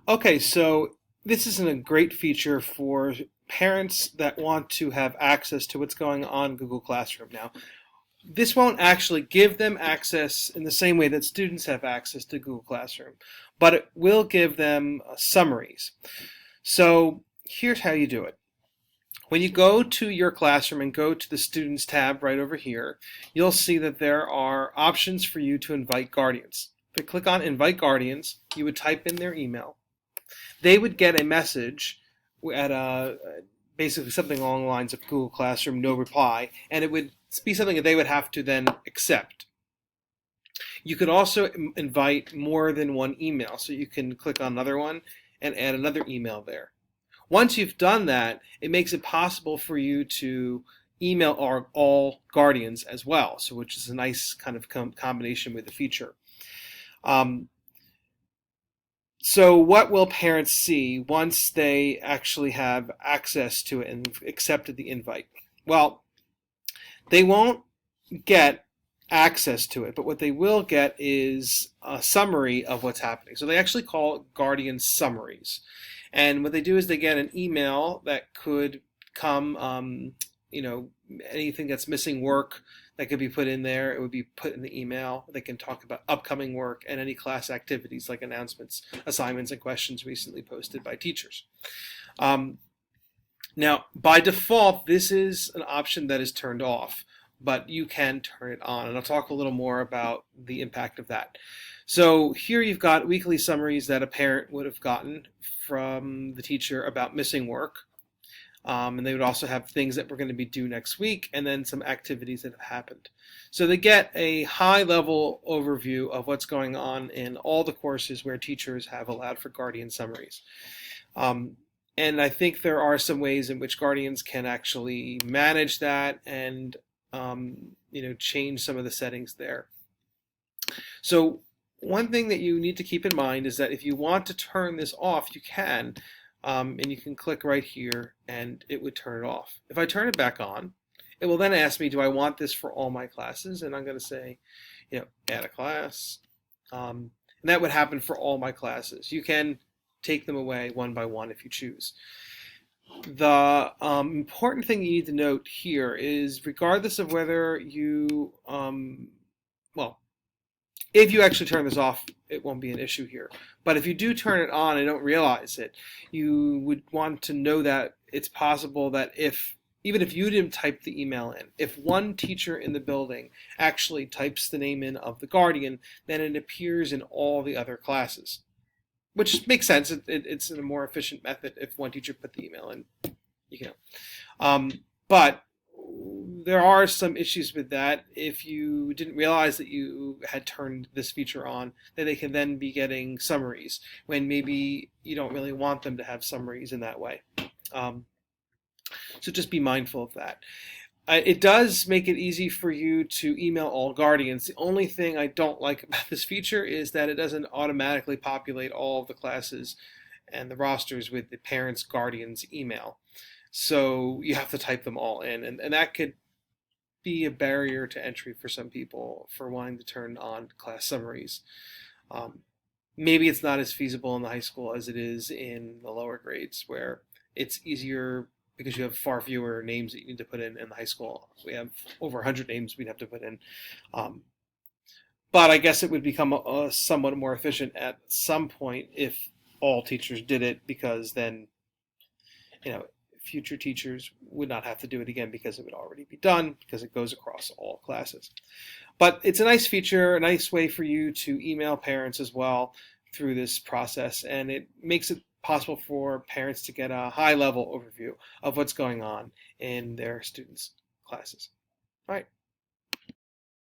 Okay, so this is a great feature for parents that want to have access to what's going on in Google Classroom now. This won't actually give them access in the same way that students have access to Google Classroom, but it will give them summaries. So here's how you do it. When you go to your classroom and go to the Students tab right over here, you'll see that there are options for you to invite guardians. If you click on Invite Guardians, you would type in their email. They would get a message at basically something along the lines of Google Classroom, no reply, and it would be something that they would have to then accept. You could also invite more than one email, so you can click on another one and add another email there. Once you've done that, it makes it possible for you to email all guardians as well, so which is a nice kind of combination with the feature. So what will parents see once they actually have access to it and accepted the invite? Well, they won't get access to it, but what they will get is a summary of what's happening. So they actually call it Guardian summaries. And what they do is they get an email that could come, anything that's missing work that could be put in there, it would be put in the email. They can talk about upcoming work and any class activities like announcements, assignments, and questions recently posted by teachers. Now, by default, this is an option that is turned off, but you can turn it on, and I'll talk a little more about the impact of that. So here you've got weekly summaries that a parent would have gotten from the teacher about missing work. And they would also have things that were going to be due next week and then some activities that have happened. So they get a high-level overview of what's going on in all the courses where teachers have allowed for Guardian summaries. And I think there are some ways in which guardians can actually manage that and change some of the settings there. So one thing that you need to keep in mind is that if you want to turn this off, you can. And you can click right here and it would turn it off. If I turn it back on, it will then ask me, do I want this for all my classes? And I'm going to say, add a class. And that would happen for all my classes. You can take them away one by one if you choose. The important thing you need to note here is regardless of whether you, if you actually turn this off, it won't be an issue here. But if you do turn it on and don't realize it, you would want to know that it's possible that even if you didn't type the email in, if one teacher in the building actually types the name in of the guardian, then it appears in all the other classes. Which makes sense. It's a more efficient method if one teacher put the email in. But there are some issues with that. If you didn't realize that you had turned this feature on, then they can then be getting summaries when maybe you don't really want them to have summaries in that way. So just be mindful of that. It does make it easy for you to email all guardians. The only thing I don't like about this feature is that it doesn't automatically populate all of the classes and the rosters with the parents' guardians' email. So you have to type them all in, and that could be a barrier to entry for some people for wanting to turn on class summaries. Maybe it's not as feasible in the high school as it is in the lower grades, where it's easier because you have far fewer names that you need to put in the high school. We have over 100 names we'd have to put in. But I guess it would become somewhat more efficient at some point if all teachers did it, because then, future teachers would not have to do it again because it would already be done because it goes across all classes. But it's a nice feature, a nice way for you to email parents as well through this process, and it makes it possible for parents to get a high-level overview of what's going on in their students' classes. All right.